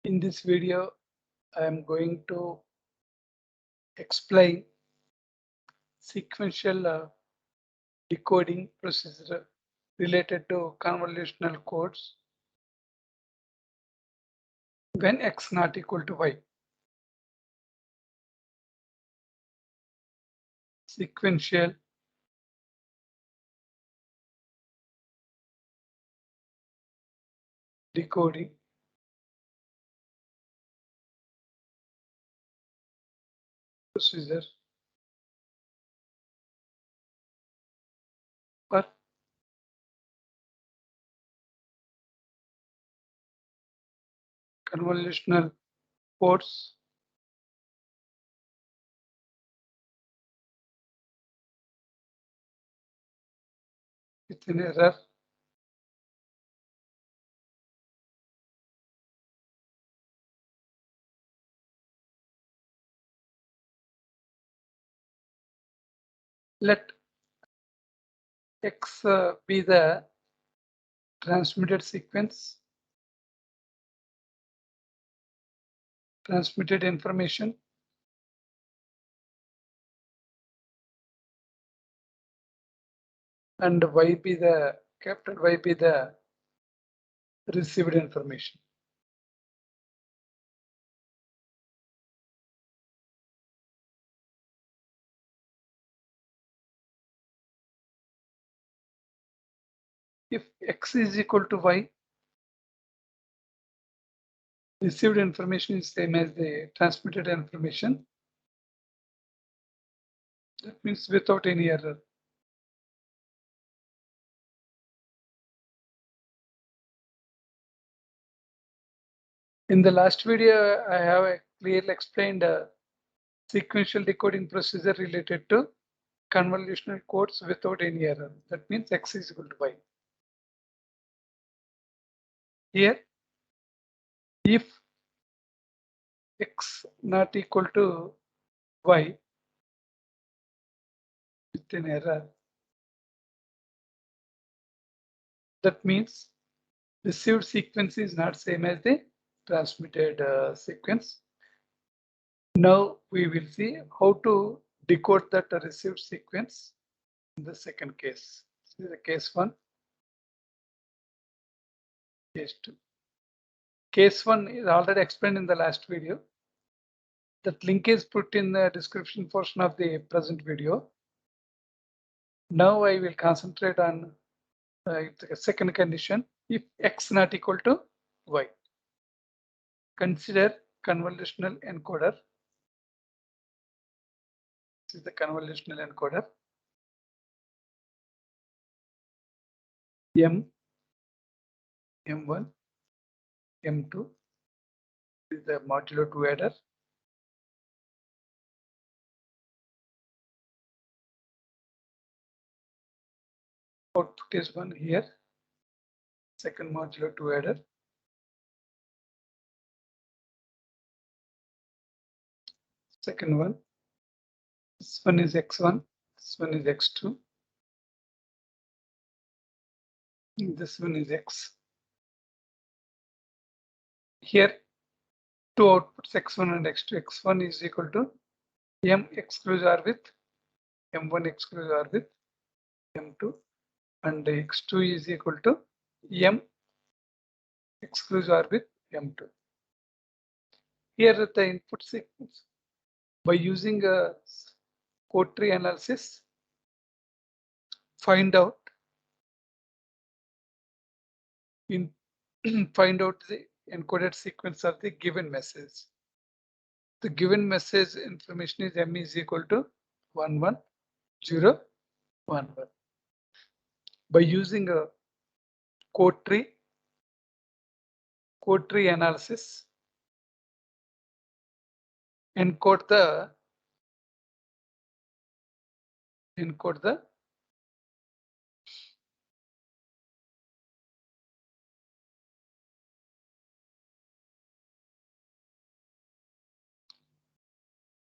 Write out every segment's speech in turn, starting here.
In this video, I am going to explain sequential decoding procedure related to convolutional codes when x not equal to y. Sequential decoding procedure for convolutional codes with an error let x be the transmitted sequence, transmitted information, and y be the capital Y be the received information. If x is equal to y, received information is same as the transmitted information. That means without any error. In the last video, I have clearly explained a sequential decoding procedure related to convolutional codes without any error. That means x is equal to y. Here, if x not equal to y with an error, that means received sequence is not same as the transmitted sequence. Now we will see how to decode that received sequence in the second case. This is the case 1, case 2. Case 1 is already explained in the last video. That link is put in the description portion of the present video. Now I will concentrate on the second condition. If x not equal to y, consider convolutional encoder. This is the convolutional encoder. M1, M2 is the modulo 2 adder. Output is 1 here. Second modulo 2 adder. Second one. This one is x1. This one is x2. This one is x. Here, two outputs x1 and x2. X1 is equal to m exclusive R with m1 exclusive R with m2, and x2 is equal to m exclusive R with m2. Here the input sequence, by using a code tree analysis, find out the encoded sequence of the given message. The given message information is m is equal to 110111. By using a code tree analysis, encode the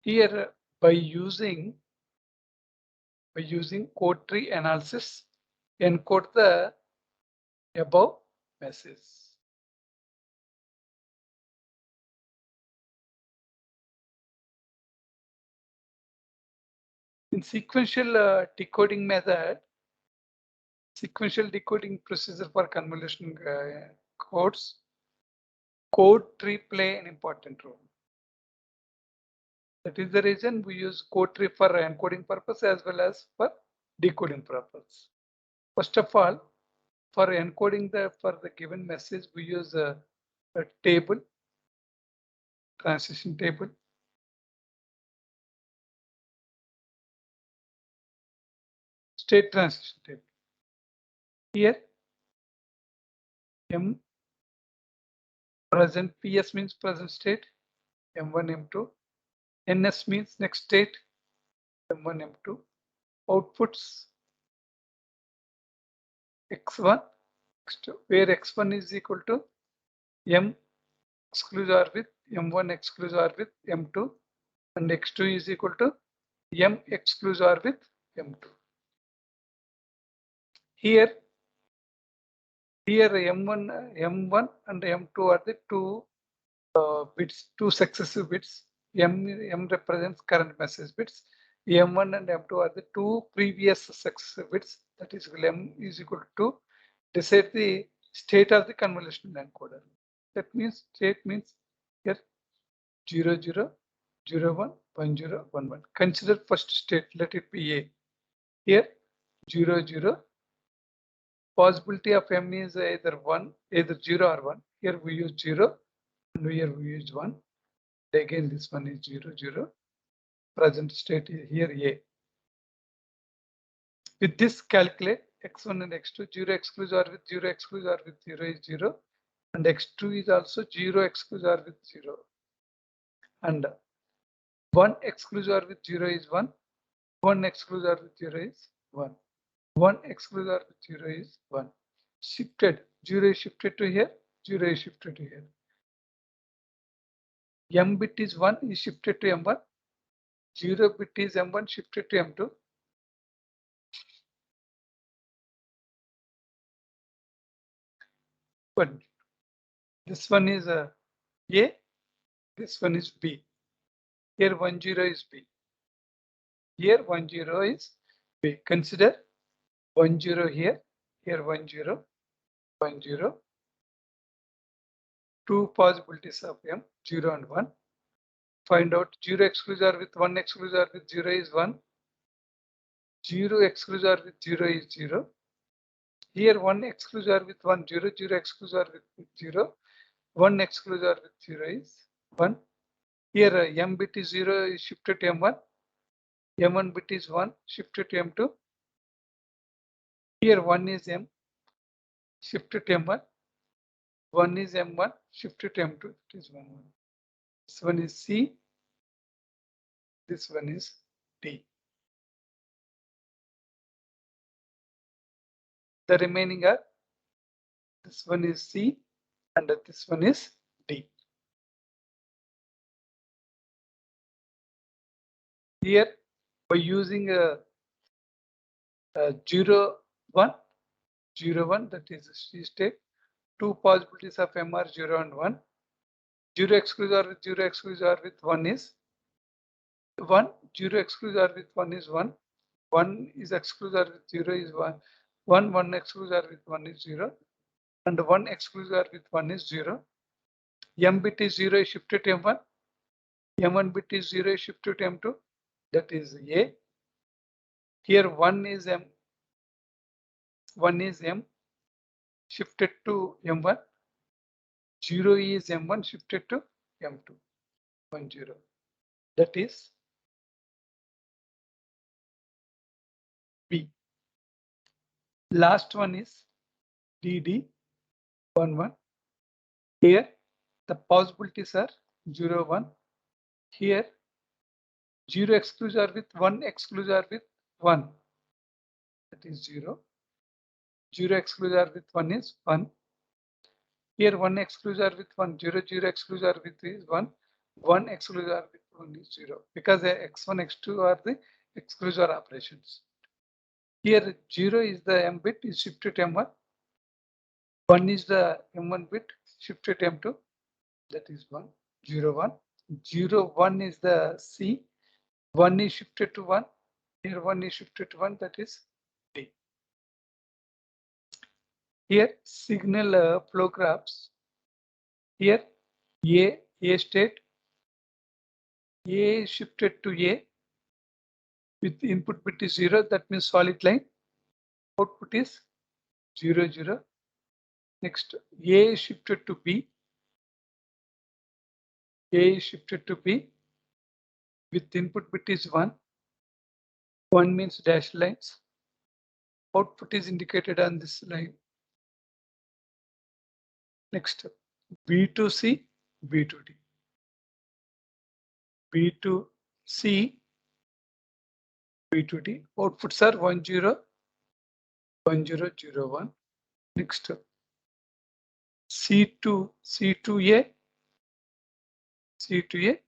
here by using code tree analysis, encode the above message. In sequential decoding method, sequential decoding procedure for convolution codes, code tree play an important role. That is the reason we use code tree for encoding purpose as well as for decoding purpose. First of all, for encoding for the given message, we use a table, transition table. State transition table. Here, M present, PS means present state, M1, M2. NS means next state, M1, M2. Outputs X1, X2, where X1 is equal to M exclusive R with M1 exclusive R with M2, and X2 is equal to M exclusive R with M2. Here M1 and M2 are the two bits, two successive bits. M represents current message bits. M1 and M2 are the two previous successive bits. That is, M is equal to decide the state of the convolutional encoder. That means state means here 0, 0, 0, 1, 1, 0, 1, 1. Consider first state, let it be A. Here 0, 0. Possibility of M is either 1, either 0 or 1. Here we use 0 and here we use 1. Again, this one is 0, 0. Present state here A. With this, calculate X1 and X2. 0 exclusive R with 0 exclusive R with 0 is 0. And X2 is also 0 exclusive R with 0. And 1 exclusive R with 0 is 1. 1 exclusive R with 0 is 1. 1 exclusive R with 0 is 1. Shifted. 0 is shifted to here. 0 is shifted to here. M bit is 1 is shifted to M1. 0 bit is M1 shifted to M2. But this one is A, this one is B. Here 1, 0 is B. Here 1, 0 is B. Consider 1, 0 here, here 1, 0, 1, 0. Two possibilities of M, 0 and 1. Find out 0 exclusive with 1 exclusive with 0 is 1. 0 exclusive with 0 is 0. Here 1 exclusive with 1, 0, 0 exclusive with 0. 1 exclusive with 0 is 1. Here M bit is 0 is shifted to M1. M1 bit is 1 shifted to M2. Here 1 is M shifted to M1. 1 is M1 shifted to M2. It is 1, 1. This one is C. This one is D. The remaining are, this one is C and this one is D. Here by using a 0, 1, 0, 1, that is C state. Two possibilities of M are 0 and 1. 0 exclusive with 0 exclusive with 1 is 1. 0 exclusive with 1 is 1. 1 is exclusive with 0 is 1. 1, 1 exclusive with 1 is 0. And 1 exclusive with 1 is 0. M bit is 0 is shifted to M1. M1 bit is 0 is shifted to M2. That is A. Here 1 is M. 1 is M shifted to M1. 0 is M1 shifted to M2. 1, 0. That is B. Last one is DD 1, 1. Here the possibilities are 0, 1. Here 0 exclusive with 1 exclusive with 1. That is 0. 0 exclusive with 1 is 1. Here 1 exclusive with 1, 0, 0 exclusive with is 1. 1 exclusive with 1 is 0. Because x1, x2 are the exclusive operations. Here 0 is the M bit is shifted to M1. 1 is the M1 bit shifted to M2. That is 1, 0, 1. 0, 1 is the C. 1 is shifted to 1. Here 1 is shifted to 1, that is D. Here signal flow graphs. Here A state, A is shifted to A with input bit is 0, that means solid line. Output is 0, 0. Next, A is shifted to B. A is shifted to B with input bit is 1. 1 means dashed lines. Output is indicated on this line. Next, B to C, B to D. B to C, B to D. Outputs are 1, 0, 1, 0, 0, 1. Next, C to A, C to A,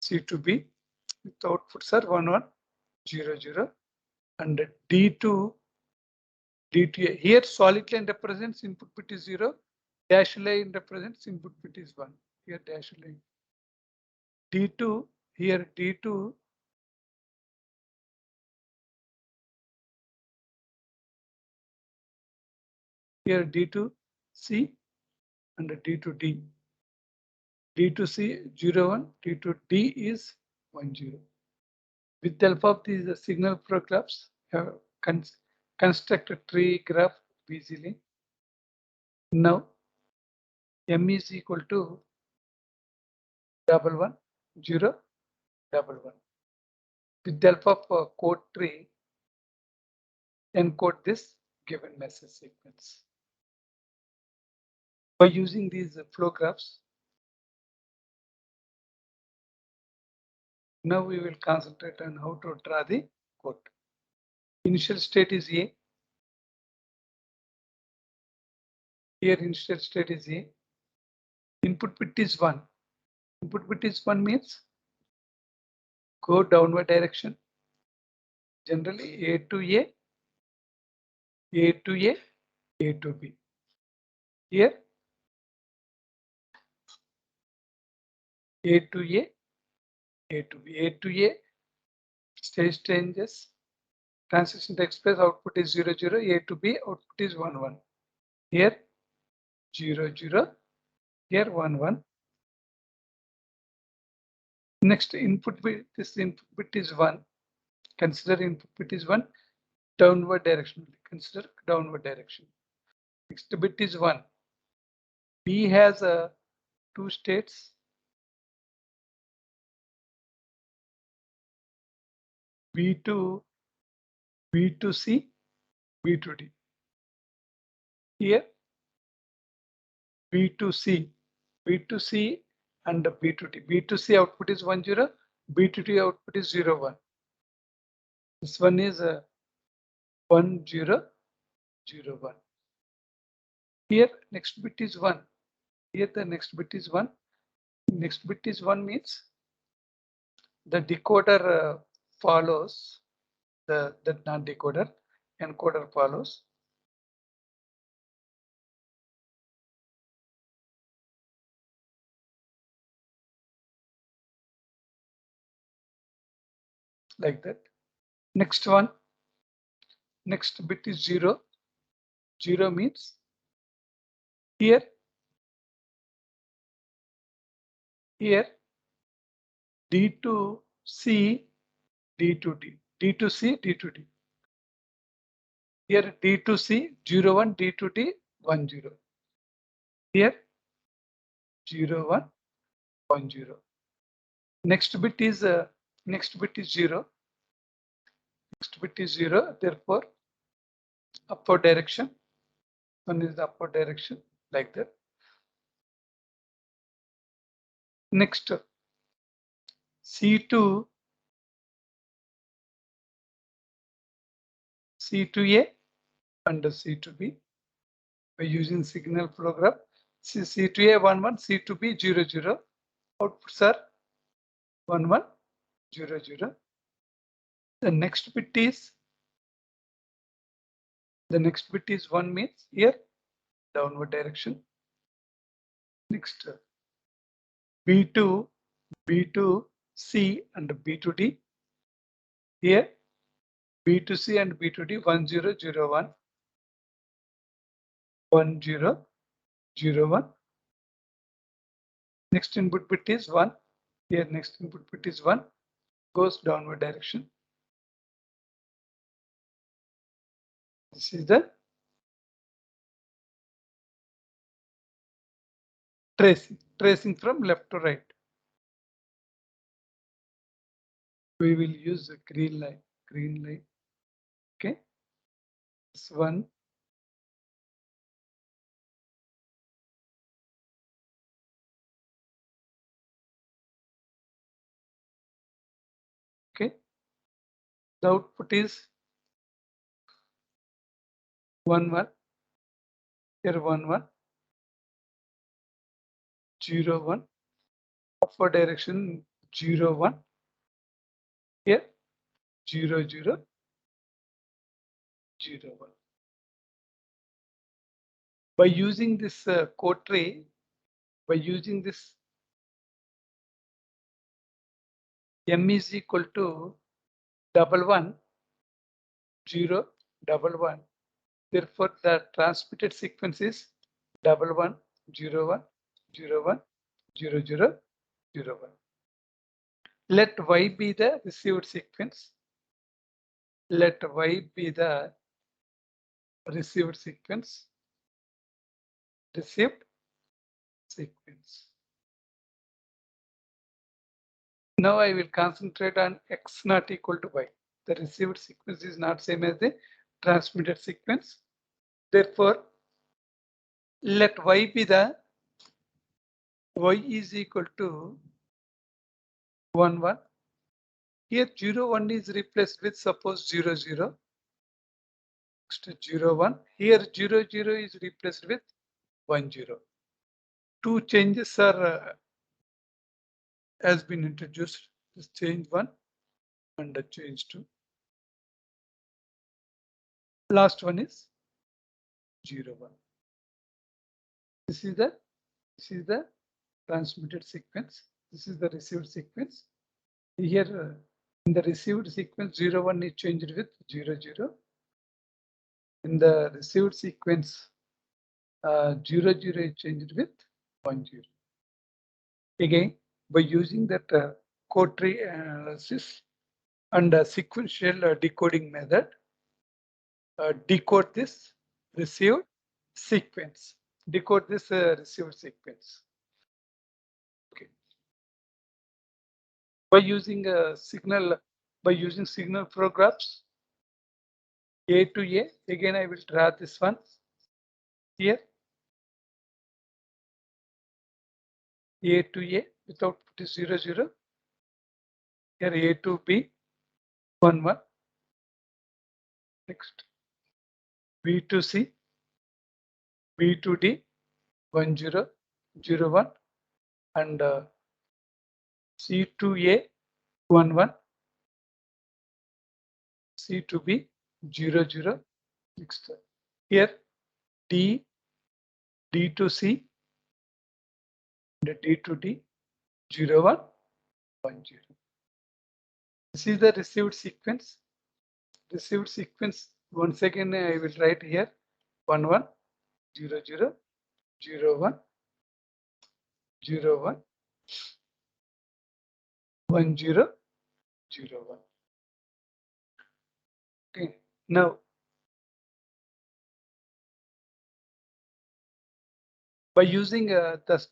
C to B. With outputs are 1, 1, 0, 0. And D to A. Here solid line represents input bit is 0. Dash line represents input bit is 1. Here dash line. D2, here D2. Here D2C and D2D. D2C 0, 1, D2D is 1, 0. With the help of these signal flow graphs, construct a tree graph easily. Now M is equal to 1, 1, 0, 1, 1. With the help of code tree, encode this given message sequence. By using these flow graphs, now we will concentrate on how to draw the code. Initial state is A. Here initial state is A. Input bit is 1. Input bit is 1 means go downward direction. Generally A to A, A to A, A to B. Here A to A, A to B. A to A, stage changes. Transition takes place, output is 0, 0. A to B, output is 1, 1. Here 0, 0. Here 1, 1. Next input bit, this input bit is 1. Consider input bit is 1. Downward direction. Consider downward direction. Next bit is 1. B has two states. B to C, B to D. Here B to C and B to D. B to C output is 1, 0. B to D output is 0, 1. This one is 1, 0, 0, 1. Here next bit is 1. Here the next bit is 1. Next bit is 1 means the decoder follows the non-decoder, encoder follows. Like that. Next one, next bit is 0. 0 means here D to C, D to D, D to C, D to D. Here D to C 0, 1, D to D 1, 0. Here 0, 1, 1, 0. Next bit is 0. Next bit is 0. Therefore, upward direction. One is the upward direction like that. Next C2 A and C2 B by using signal flow graph. C2 A 1, 1, C2 B 0, 0. Outputs are 1, 1, 0, 0. The next bit is 1 means here downward direction. Next B to C and B to D. Here B to C and B to D 1 0 0 1 1 0 0 1. Next input bit is 1. Here next input bit is 1, goes downward direction. This is the tracing from left to right. We will use a green line. Okay. This one. Okay. The output is 1 1. Here 1 1. 0 1. Upward direction 0 1. Here 0 0 0 1. By using this code tree, by using this m is equal to 1 1 0 1 1. Therefore, the transmitted sequence is 1 1 0 1 0 1 0 0 0 1. Let y be the received sequence. Let y be the received sequence. Received sequence. Now I will concentrate on x not equal to y. The received sequence is not same as the transmitted sequence. Therefore, let y be the y is equal to 1 1. Here 0 1 is replaced with suppose 0 0. Next 0 1. Here 0 0 is replaced with 1 0. Two changes are has been introduced. This change 1 and the change 2. Last one is 0 1. This is the transmitted sequence. This is the received sequence. Here in the received sequence 0 1 is changed with 0 0. In the received sequence 0 0 is changed with 1 0. Again, by using that code tree analysis and sequential decoding method, decode this received sequence. Decode this received sequence. Okay. By using signal flow graphs, A to A. Again, I will draw this one here. A to A with output is 0 0. Here A to B 1 1. Next B to C, B to D 1 0 0 1, and C to A 1 1, C to B 0 0. Next here D to C and D to D 0 1 1 0. This is the received sequence. Received sequence once again I will write here 1 1 0 0 0 1 0 1 1 0 0 1. Okay. Now by using that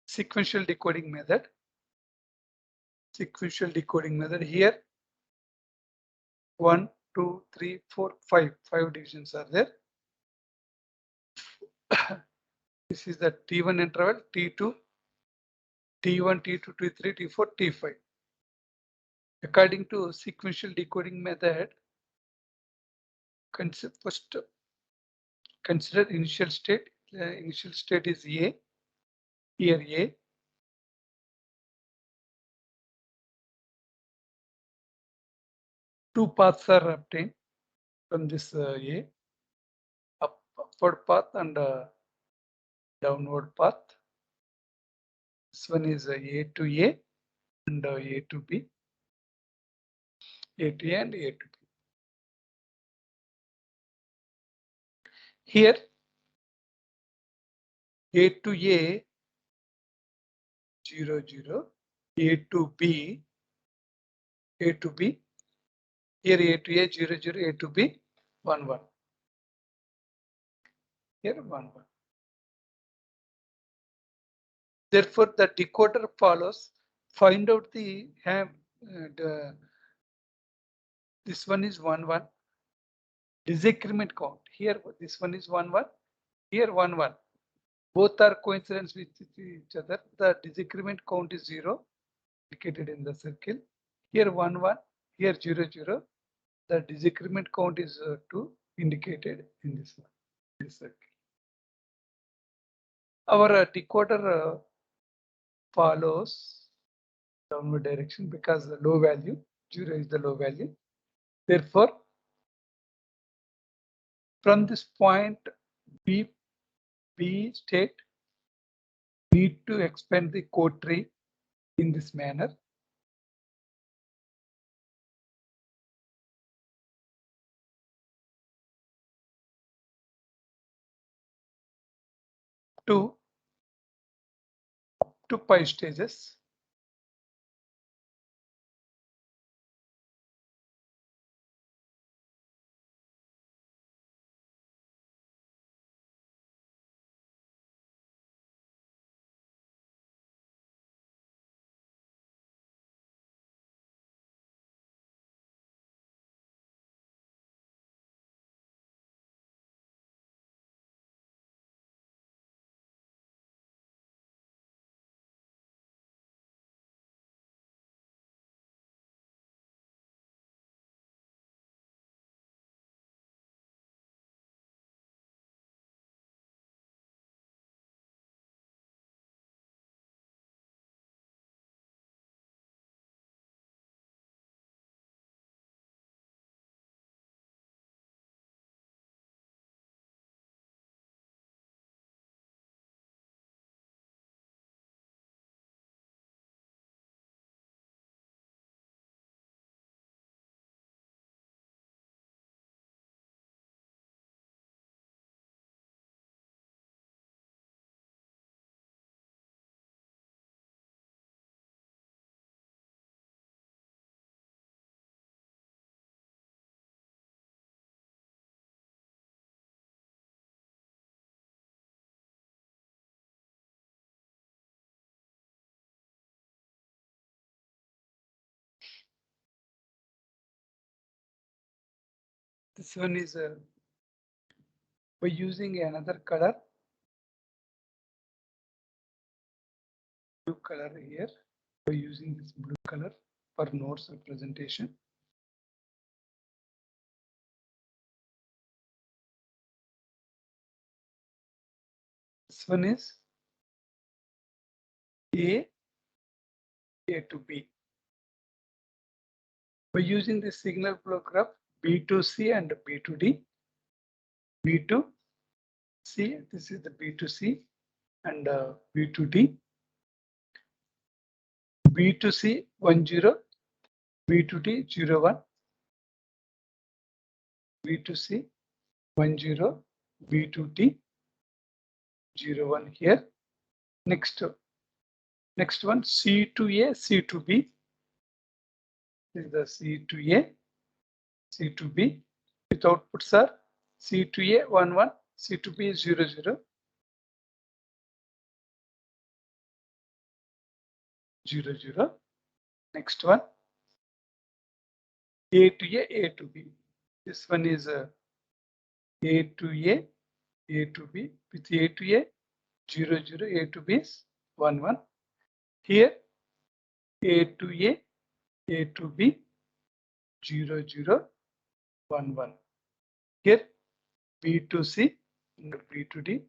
sequential decoding method here 1 2 3 4 5 divisions are there. This is the T1 interval, T2, T1, T2, T3, T4, T5. According to sequential decoding method, first consider initial state. Initial state is A. Here A. Two paths are obtained from this A. Upward path and downward path. This one is A to A and A to B. A to A and A to B. Here, A to A, 0, 0, A to B, A to B. Here A to A, 0, 0, A to B, 1, 1. Here 1, 1. Therefore, the decoder follows. Find out the this one is 1, 1. Disagreement count. Here this one is 1, 1. Here 1, 1. Both are coincidence with each other. The disagreement count is 0, indicated in the circle. Here 1, 1. Here 0, 0. The disagreement count is 2, indicated in this one. This circle. Our decoder follows downward direction because the low value, 0 is the low value. Therefore, from this point B state, need to expand the code tree in this manner. To 5 stages. This one is by using another color, blue color here, by using this blue color for nodes representation. This one is A to B. By using the signal flow graph B to C and B to D, B to C, this is the B to C and B to D, B to C 1, 0, B to D 0, 1, B to C 1, 0, B to D 0, 1 here. Next one C to A, C to B. This is the C to A, C to B. With outputs are C to A 1, 1, C to B 0, 0, 0, 0. Next one A to A to B. This one is A to A to B. With A to A 0, 0, A to B is 1, 1. Here A to A to B 0, 0, 1, 1. Here B to C and B to D.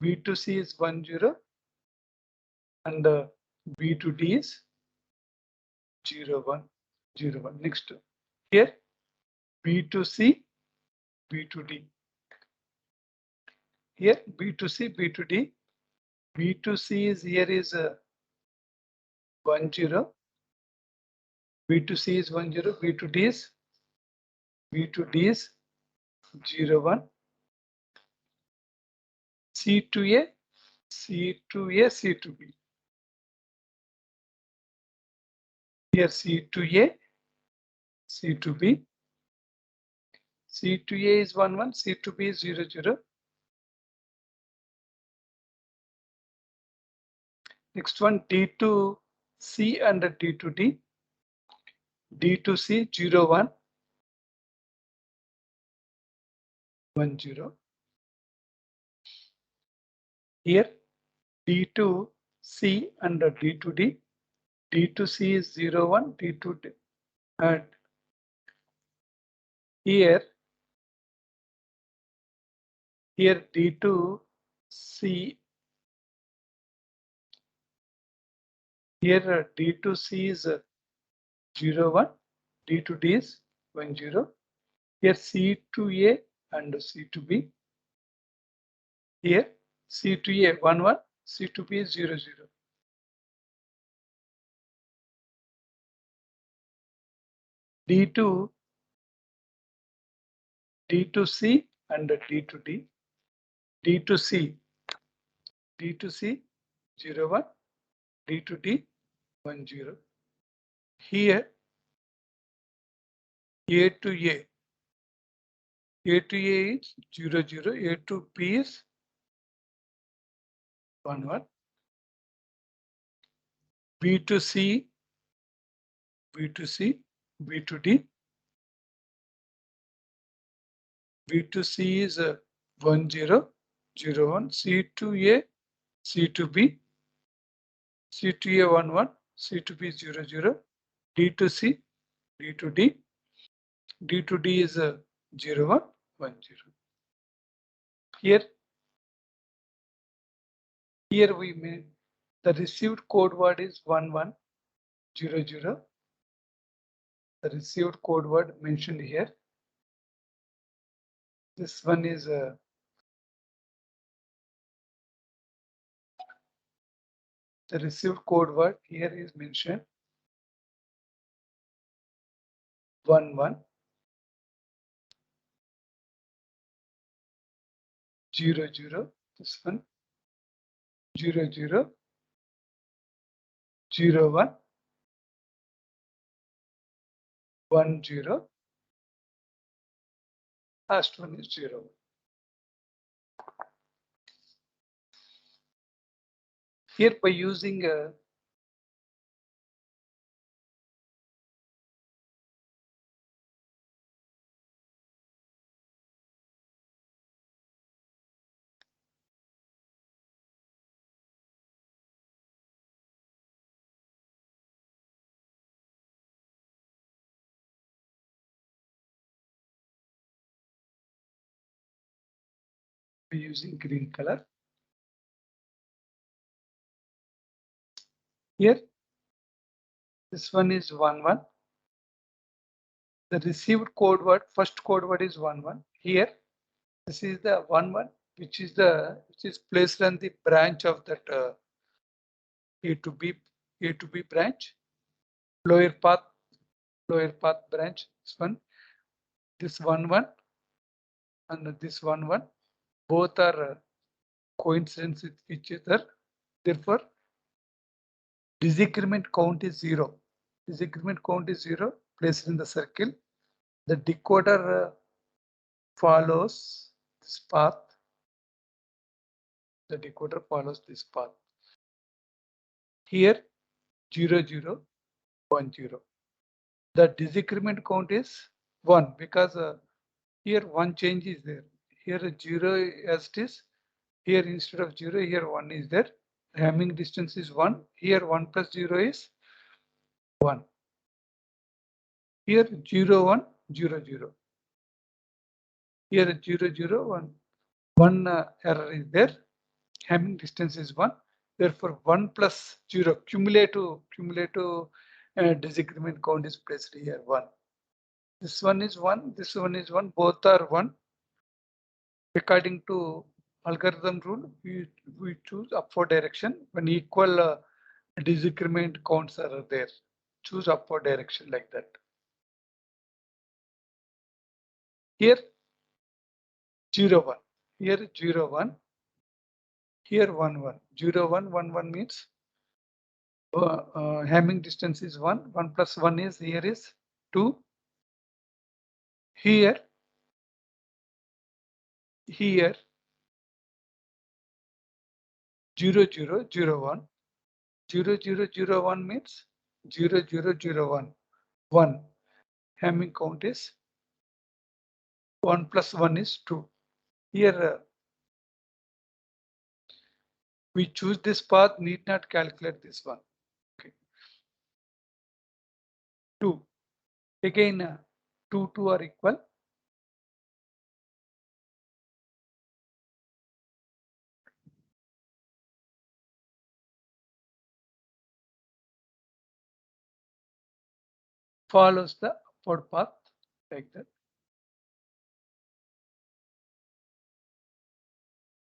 B to C is 1, 0 and B to D is 0, 1, 0, 1. Next here B to C, B to D. Here B to C, B to D. B to C is here is 1, 0 B to C is 1 0, B to D is 0 1, C to A, C to A, C to B. Here C to A, C to B. C to A is 1 1, C to B is 0 0. Next one, D to C and D to D. D to C 0 1, 1 0. Here D to C and D to D. D to C is 0 1, D to D. And here D to C. Here D to C is 0 1, D to D is 1 0. Here C to A and C to B. Here C to A 1 1, C to B is 0 0. D to C and D to D. D to C 0 1, D to D 1 0. Here A to A. A to A is 0 0. A to B is 1 1. B to C, B to C, B to D. B to C is 1 0 0 1. C to A, C to B. C to A 1 1, C to B 0 0. D to C, D to D. D to D is 0 1 1 0. Here we made the received code word is 1 1 0 0. The received code word mentioned here. This one is the received code word here is mentioned 1 1 0 0. This one 0 0 0 1 1 0. Last one is 0. Here by using green color. Here this one is 1 1. The received code word, first code word is 1 1. Here this is the 1 1 which is placed on the branch of that A to B branch, lower path branch. This 1 1 and this 1 1 both are coincidence with each other. Therefore, disagreement count is 0. Disagreement count is 0 placed in the circle. The decoder follows this path. The decoder follows this path. Here 0 0 1 0. The disagreement count is 1 because here one change is there. Here 0 as it is. Here instead of 0, here 1 is there. Hamming distance is 1. Here 1 plus 0 is 1. Here 0 1 0 0. Here 0 0 1. One error is there. Hamming distance is 1. Therefore 1 plus 0 cumulative disagreement count is placed here 1. This one is 1. This one is 1. Both are 1. According to algorithm rule, we choose upward direction when equal disagreement counts are there. choose upward direction like that. Here 0 1, here 0 1, here 1 1. 0 1 1 1 means Hamming distance is 1. 1 plus 1 is here is 2. Here 0 0 0 1. 0 0 0 1 means 0 0 0 1. 1. Hamming count is 1 plus 1 is 2. Here we choose this path, need not calculate this one. Okay. 2. Again 2 2 are equal. Follows the upward path like that.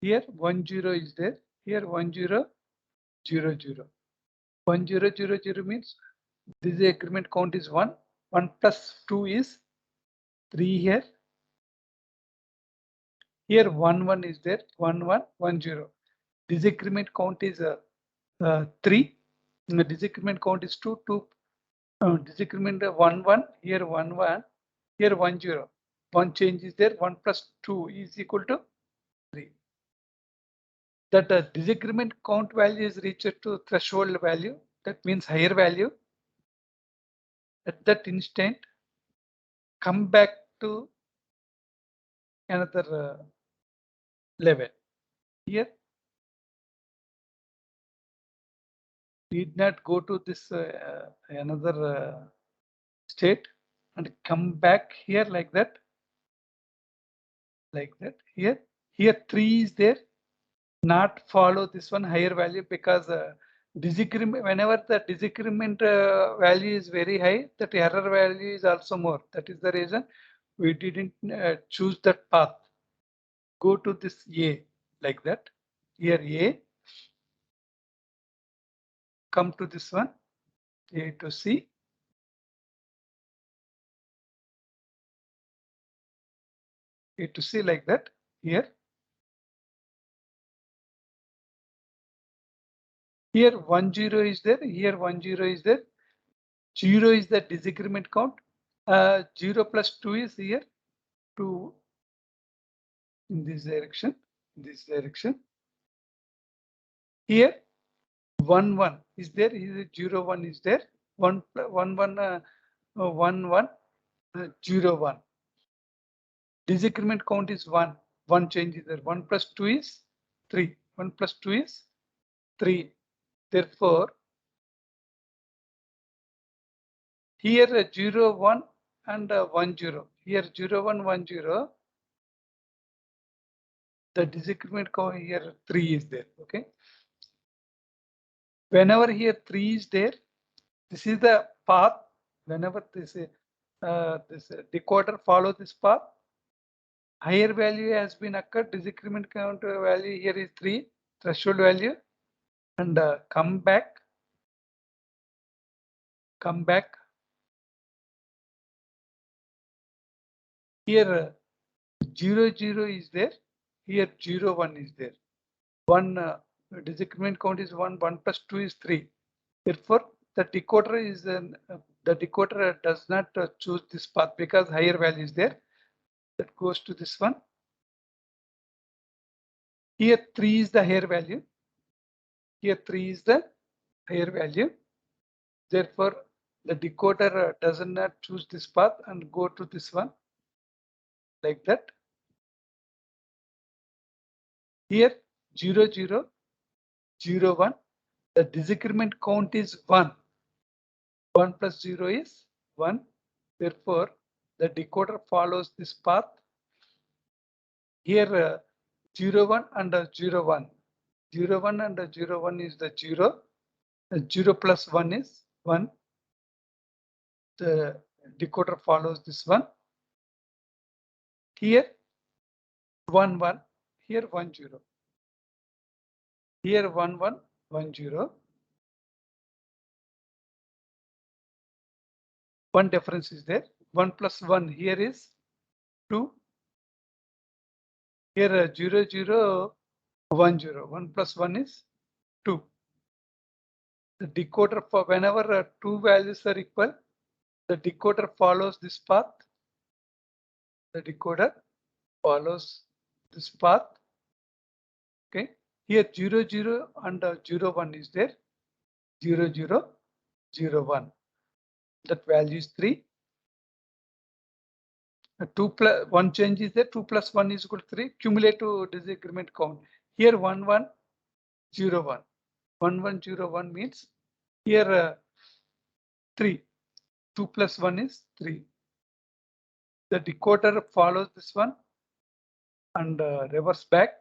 Here 1 0 is there. Here 1 0 0 0. 1 0 0 0 means this increment count is 1. 1 plus 2 is 3 here. Here 1 1 is there. 1 1 1 0. This increment count is 3. This increment count is 2 2. This increment 1 1. Here 1 1. Here 1 0. One change is there. 1 plus 2 is equal to 3. That disagreement count value is reached to threshold value. That means higher value. At that instant, come back to another level. Here, need not go to this another state and come back here like that. Like that. Here 3 is there. Not follow this one higher value because disagreement, whenever the disagreement value is very high, that error value is also more. That is the reason we didn't choose that path. Go to this A like that. Here A, come to this one, A to C. A to C like that. Here 1 0 is there. Here 1 0 is there. 0 is the disagreement count. 0 plus 2 is here. 2 in this direction. Here 1 1 is there. Here 0 1 is there. 1 1 1 1 1 0 1. Disagreement count is 1. 1 change is there. 1 plus 2 is 3. 1 plus 2 is 3. Therefore, here 0 1 and 1 0. Here 0 1 1 0. The disagreement count here 3 is there. Okay. Whenever here 3 is there, this is the path. Whenever this decoder follow this path, higher value has been occurred. Disagreement count value here is 3, threshold value, and come back. Here 0 0 is there. Here 0 1 is there. 1 disagreement count is 1. 1 plus 2 is 3. Therefore, the decoder is the decoder does not choose this path because higher value is there. That goes to this one. Here 3 is the higher value. Here 3 is the higher value. Therefore, the decoder does not choose this path and go to this one like that. Here 0 0 0 1. The disagreement count is 1. 1 plus 0 is 1. Therefore, the decoder follows this path. Here 0 1 and 0 1. 0 1 and 0 1 is the 0. 0 plus 1 is 1. The decoder follows this one. Here 1 1. Here 1 0. Here 1 1 1 0. one difference is there. 1 plus 1 here is 2. Here 0, 0, 1, 0. 1 plus 1 is 2. The decoder, for whenever two values are equal, the decoder follows this path. The decoder follows this path. Okay. Here 0, 0 and 0, 1 is there. 0, 0, 0, 1. That value is 3. 2 plus 1 change is there. 2 plus 1 is equal to 3. Cumulative disagreement count. Here 1, 1, 0, 1. 1, 1, 0, 1 means here 3. 2 plus 1 is 3. The decoder follows this one and reverse back.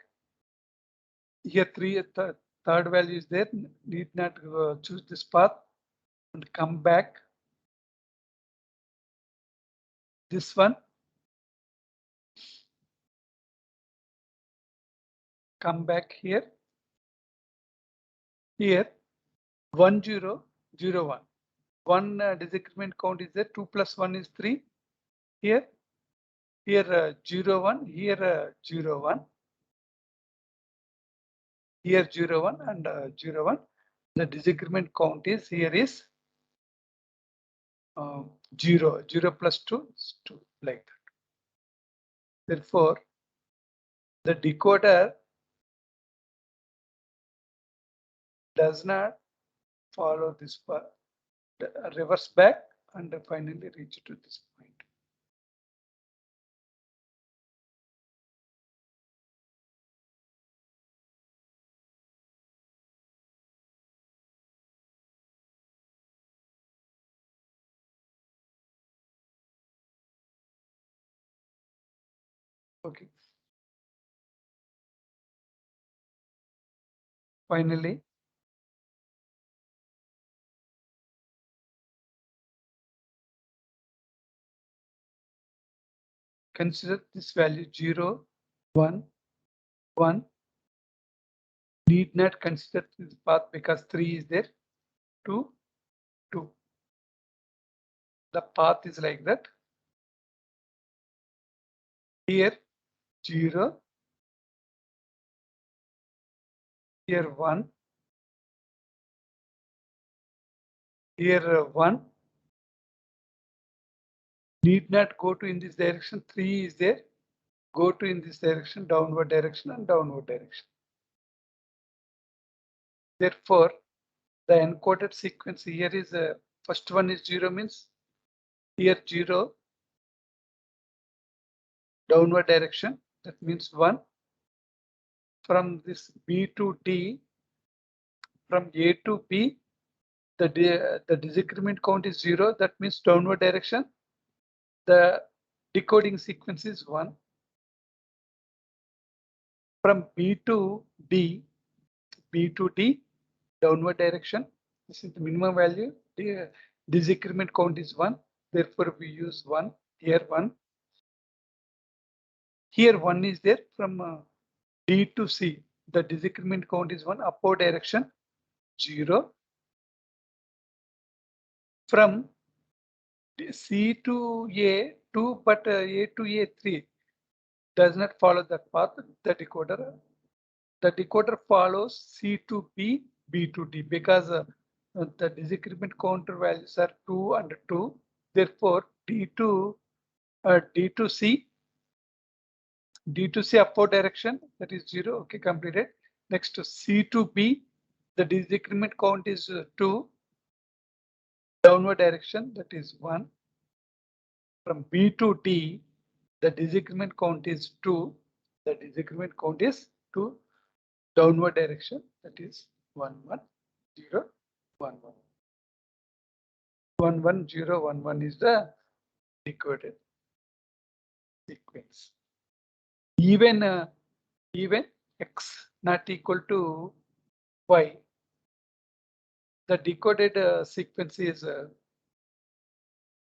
Here 3, third value is there. Need not choose this path and come back. This one. Come back here. Here 1, 0, 0, 1. One disagreement count is there. 2 plus 1 is 3. Here 0, 1. Here 0, 1. Here 0, 1 and 0, 1. The disagreement count is here is 0. 0 plus 2 is 2, like that. Therefore, the decoder does not follow this path, reverse back and finally reach to this point. Okay. Finally, consider this value 0, 1, 1. Need not consider this path because 3 is there. 2, 2. The path is like that. Here 0. Here 1. Here 1. Need not go to in this direction. 3 is there. Go to in this direction, downward direction and downward direction. Therefore, the encoded sequence here is first one is 0 means here 0 downward direction. That means 1. From this B to D, from A to B, the disagreement count is 0. That means downward direction. The decoding sequence is 1. From B to D, downward direction. This is the minimum value. The disagreement count is 1. Therefore, we use 1. Here 1. Here 1 is there. From D to C, the disagreement count is 1. Upward direction 0. From C to A 2, but A to A 3 does not follow that path. The decoder follows C to B, B to D because the disagreement counter values are 2 and 2. Therefore, D to C upward direction, that is 0. Okay, completed. Next to C to B, the disagreement count is 2. Downward direction, that is 1. From B to D, the disagreement count is 2. The disagreement count is 2. Downward direction, that is 1, 1, 0, 1, 1. 1, 1, 0, 1, 1 is the decoded sequence. Even x not equal to y, the decoded sequence is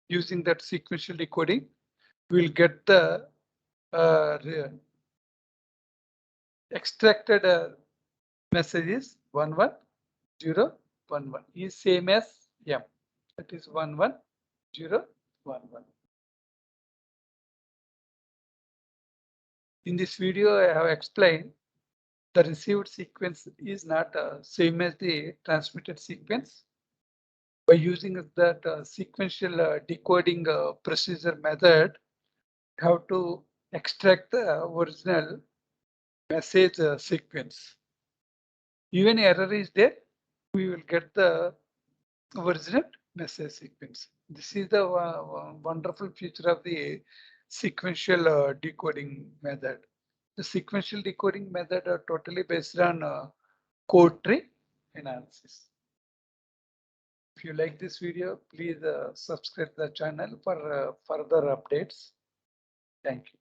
using that sequential decoding, we'll get the extracted messages 1, 1, 0, 1, 1 is same as M. That is 1, 1, 0, 1, 1. In this video, I have explained the received sequence is not same as the transmitted sequence. By using that sequential decoding procedure method, you have to extract the original message sequence. Even error is there, we will get the original message sequence. This is the wonderful feature of the sequential decoding method. The sequential decoding method are totally based on code tree analysis. If you like this video, please subscribe the channel for further updates. Thank you.